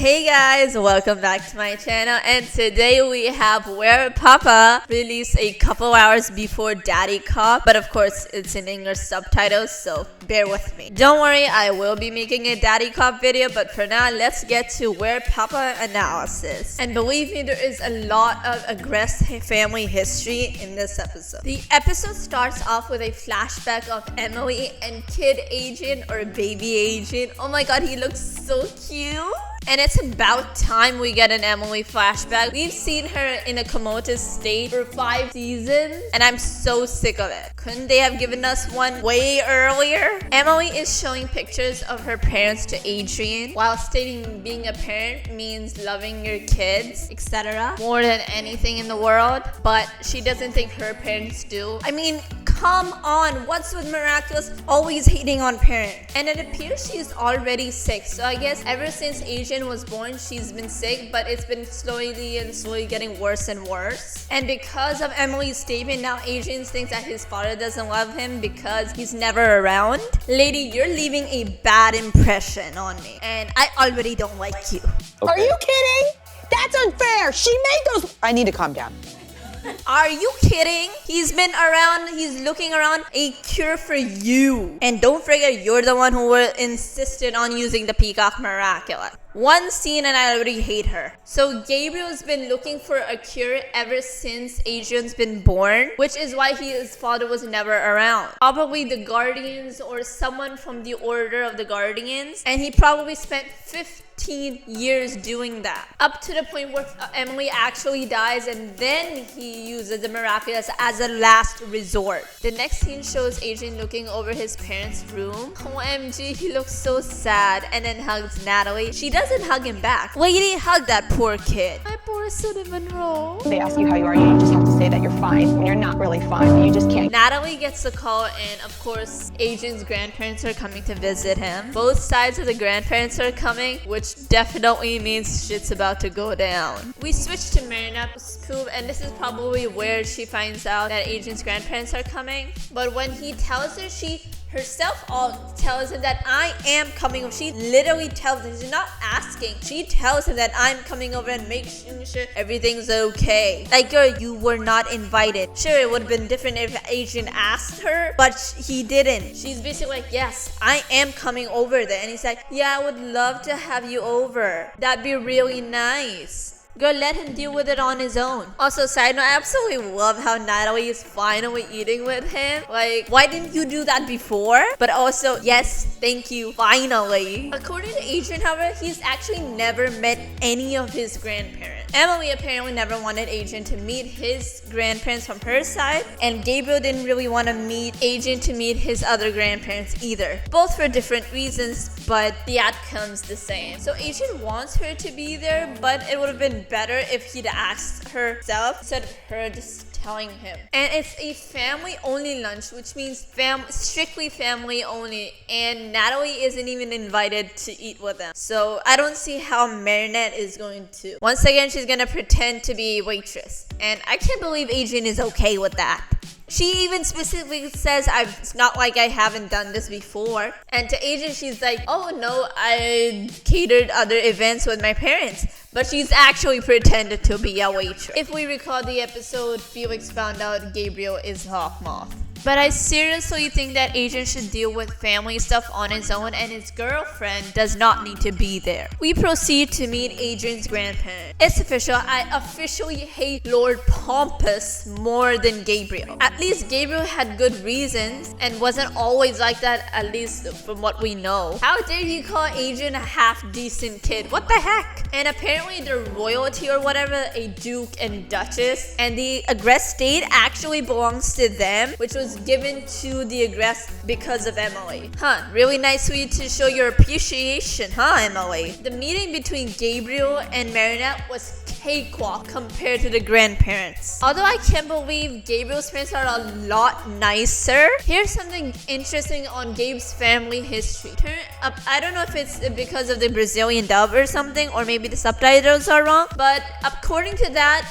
Hey guys, welcome back to my channel, and today we have Werepapa released a couple hours before Daddy Cop, but of course it's in English subtitles, so bear with me. Don't worry, I will be making a Daddy Cop video, but for now let's get to Werepapa analysis. And believe me, there is a lot of aggressive family history in this episode. The episode starts off with a flashback of Emilie and kid Agent or baby Agent. Oh my god, he looks so cute. And it's about time we get an Emilie flashback. We've seen her in a comatose state for 5 seasons, and I'm so sick of it. Couldn't they have given us one way earlier? Emilie is showing pictures of her parents to Adrian, while stating being a parent means loving your kids, etc. more than anything in the world, but she doesn't think her parents do. I mean, come on, what's with Miraculous always hating on parents? And it appears she's already sick, so I guess ever since Adrian was born, she's been sick, but it's been slowly getting worse and worse. And because of Emilie's statement, now Adrian thinks that his father doesn't love him because he's never around. Lady, you're leaving a bad impression on me, and I already don't like you. Okay. Are you kidding? That's unfair. She made those. I need to calm down. Are you kidding? He's been around, he's looking around a cure for you. And don't forget, you're the one who insisted on using the Peacock Miraculous. One scene and I already hate her. So Gabriel's been looking for a cure ever since Adrian's been born, which is why his father was never around. Probably the Guardians or someone from the Order of the Guardians, and he probably spent 15 years doing that. Up to the point where Emilie actually dies, and then he uses the Miraculous as a last resort. The next scene shows Adrian looking over his parents' room. OMG, he looks so sad, and then hugs Natalie. She doesn't hug him back. Lady, hug that poor kid. My poor cinnamon roll. They ask you how you are, you just have to say that you're fine when you're not really fine. You just can't. Natalie gets the call, and of course, Adrian's grandparents are coming to visit him. Both sides of the grandparents are coming, which definitely means shit's about to go down. We switch to Marina's poop, and this is probably where she finds out that Adrian's grandparents are coming. But when he tells her, she herself tells him that I am coming over. She literally tells him, she's not asking. She tells him that I'm coming over and making sure everything's okay. Like, girl, you were not invited. Sure, it would have been different if Adrian asked her, but he didn't. She's basically like, yes, I am coming over there. And he's like, yeah, I would love to have you over. That'd be really nice. Girl, let him deal with it on his own. Also, side note, I absolutely love how Natalie is finally eating with him. Like, why didn't you do that before? But also, yes, thank you, finally. According to Adrian, however, he's actually never met any of his grandparents. Emilie apparently never wanted Adrian to meet his grandparents from her side, and Gabriel didn't really want to meet Adrian to meet his other grandparents either. Both for different reasons, but the outcome's the same. So Adrian wants her to be there, but it would have been better if he'd asked herself instead of her just telling him. And it's a family only lunch, which means strictly family only, and Natalie isn't even invited to eat with them. So I don't see how Marinette is going to. Once again, she's gonna pretend to be a waitress, and I can't believe Adrian is okay with that. She even specifically says, it's not like I haven't done this before. And to Adrian, she's like, oh no, I catered other events with my parents. But she's actually pretended to be a waitress. If we recall the episode, Felix found out Gabriel is Hawkmoth. But I seriously think that Adrian should deal with family stuff on his own, and his girlfriend does not need to be there. We proceed to meet Adrian's grandparents. It's official, I officially hate Lord Pompous more than Gabriel. At least Gabriel had good reasons and wasn't always like that, at least from what we know. How dare he call Adrian a half-decent kid? What the heck? And apparently the royalty or whatever, a duke and duchess, and the aggressed state actually belongs to them, which was given to the aggressed because of Emilie. Huh, really nice of you to show your appreciation, huh, Emilie? The meeting between Gabriel and Marinette was cakewalk compared to the grandparents. Although I can't believe Gabriel's parents are a lot nicer, here's something interesting on Gabe's family history. I don't know if it's because of the Brazilian dub or something, or maybe the subtitles are wrong, but according to that,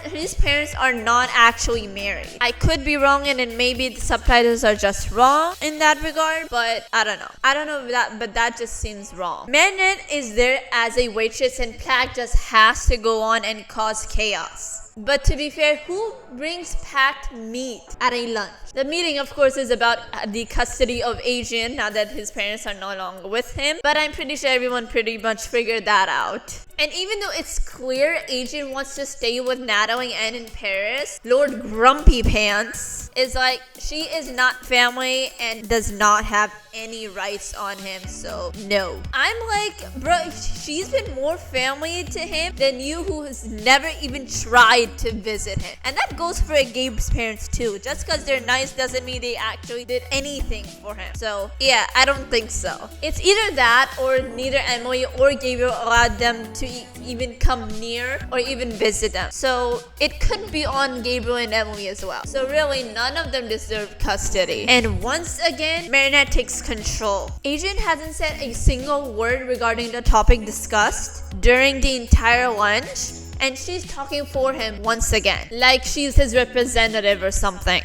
his parents are not actually married. I could be wrong, and then maybe the subtitles are just wrong in that regard, but I don't know. I don't know that, but that just seems wrong. Marinette is there as a waitress, and Pack just has to go on and cause chaos. But to be fair, who brings packed meat at a lunch? The meeting, of course, is about the custody of Adrian now that his parents are no longer with him. But I'm pretty sure everyone pretty much figured that out. And even though it's clear Adrian wants to stay with Natalie and in Paris, Lord Grumpy Pants is like, she is not family and does not have any rights on him, so no. I'm like, bro, she's been more family to him than you, who has never even tried to visit him. And that goes for Gabe's parents too. Just because they're nice doesn't mean they actually did anything for him. So yeah, I don't think so. It's either that or neither Emilie or Gabriel allowed them to even come near or even visit them. So it could be on Gabriel and Emilie as well. So really, none of them deserve custody. And once again, Marinette takes control. Adrian hasn't said a single word regarding the topic discussed during the entire lunch, and she's talking for him once again, like she's his representative or something.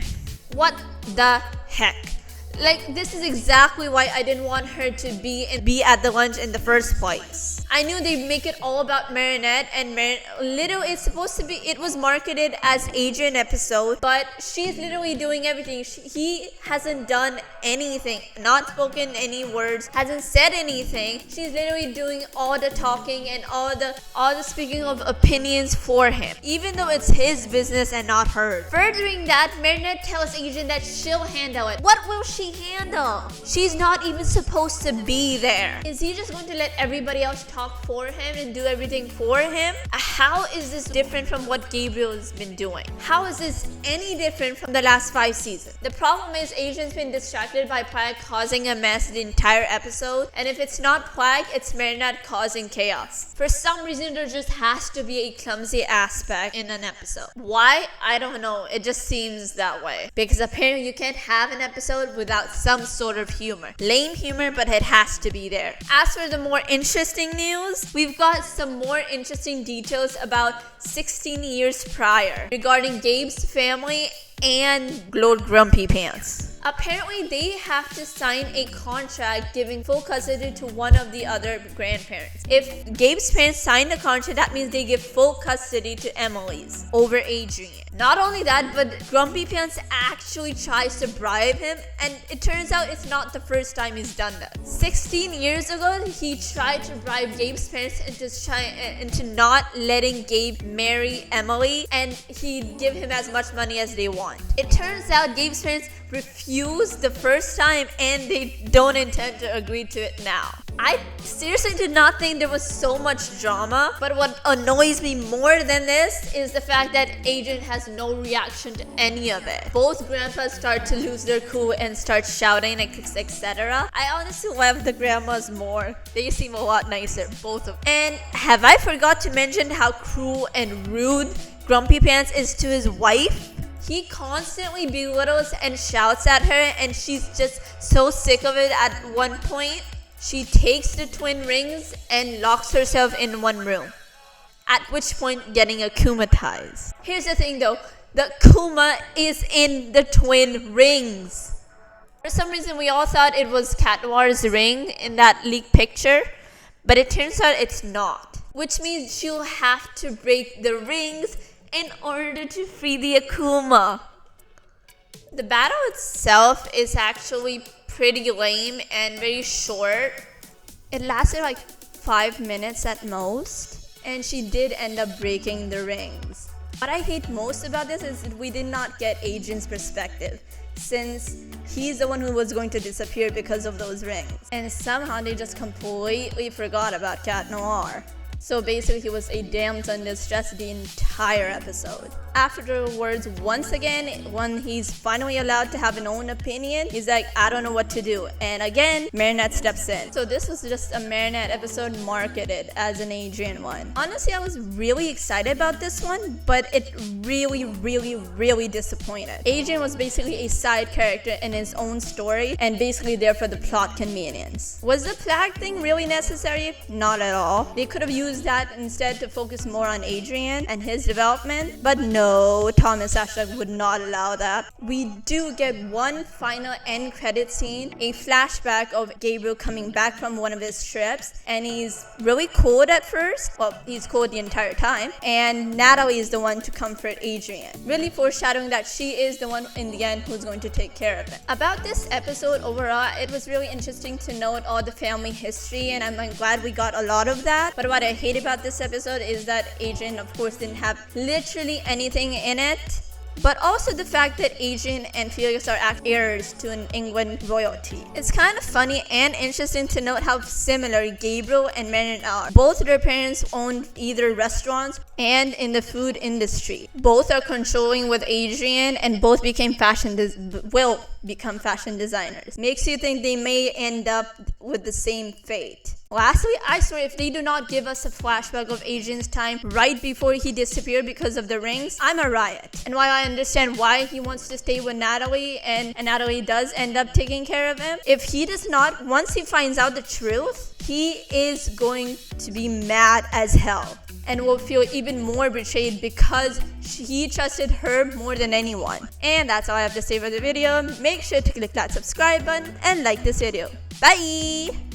What the heck? Like, this is exactly why I didn't want her to be at the lunch in the first place. I knew they'd make it all about Marinette, and it was marketed as Adrian episode, but she's literally doing everything. He hasn't done anything, not spoken any words, hasn't said anything. She's literally doing all the talking and all the speaking of opinions for him, even though it's his business and not hers. Furthering that, Marinette tells Adrian that she'll handle it. What will she handle? She's not even supposed to be there. Is he just going to let everybody else talk for him and do everything for him? How is this different from what Gabriel has been doing? How is this any different from the last 5 seasons? The problem is Adrian's been distracted by Plague causing a mess the entire episode, and if it's not Plague, it's Marinette causing chaos. For some reason, there just has to be a clumsy aspect in an episode. Why? I don't know. It just seems that way. Because apparently you can't have an episode without some sort of humor. Lame humor, but it has to be there. As for the more interesting news, we've got some more interesting details about 16 years prior regarding Gabe's family and Lord Grumpy Pants. Apparently, they have to sign a contract giving full custody to one of the other grandparents. If Gabe's parents sign the contract, that means they give full custody to Emily's over Adrian. Not only that, but Grumpy Pants actually tries to bribe him, and it turns out it's not the first time he's done that. 16 years ago, he tried to bribe Gabe's parents into not letting Gabe marry Emilie, and he'd give him as much money as they want. It turns out Gabe's parents refused the first time, and they don't intend to agree to it now. I seriously did not think there was so much drama, but what annoys me more than this is the fact that Adrian has no reaction to any of it. Both grandpas start to lose their cool and start shouting, etc. I honestly love the grandmas more. They seem a lot nicer, both of them. And have I forgot to mention how cruel and rude Grumpy Pants is to his wife? He constantly belittles and shouts at her, and she's just so sick of it. At one point, she takes the twin rings and locks herself in one room, at which point getting akumatized. Here's the thing though, the Kuma is in the twin rings. For some reason, we all thought it was Cat Noir's ring in that leaked picture, but it turns out it's not, which means she'll have to break the rings in order to free the Akuma. The battle itself is actually pretty lame and very short. It lasted like 5 minutes at most, and she did end up breaking the rings. What I hate most about this is that we did not get Adrian's perspective, since he's the one who was going to disappear because of those rings. And somehow they just completely forgot about Cat Noir. So basically he was a damsel in distress the entire episode. Afterwards, once again, when he's finally allowed to have an own opinion, he's like, I don't know what to do. And again, Marinette steps in. So this was just a Marinette episode marketed as an Adrian one. Honestly, I was really excited about this one, but it really disappointed. Adrian was basically a side character in his own story and basically there for the plot convenience. Was the flag thing really necessary? Not at all. They could have used that instead to focus more on Adrian and his development, but no, Thomas Ashlock would not allow that. We do get one final end credit scene, a flashback of Gabriel coming back from one of his trips, and he's really cold at first. Well, he's cold the entire time, and Natalie is the one to comfort Adrian, really foreshadowing that she is the one in the end who's going to take care of it. About this episode overall, it was really interesting to note all the family history, and I'm glad we got a lot of that. But what I hate about this episode is that Adrian, of course, didn't have literally anything in it, but also the fact that Adrian and Felix are heirs to an England royalty. It's kind of funny and interesting to note how similar Gabriel and Marinette are. Both their parents owned either restaurants and in the food industry. Both are controlling with Adrian and both will become fashion designers. Makes you think they may end up with the same fate. Lastly, I swear if they do not give us a flashback of Adrian's time right before he disappeared because of the rings, I'm a riot. And while I understand why he wants to stay with Natalie and Natalie does end up taking care of him, if he does not, once he finds out the truth, he is going to be mad as hell and will feel even more betrayed because he trusted her more than anyone. And that's all I have to say for the video. Make sure to click that subscribe button and like this video. Bye!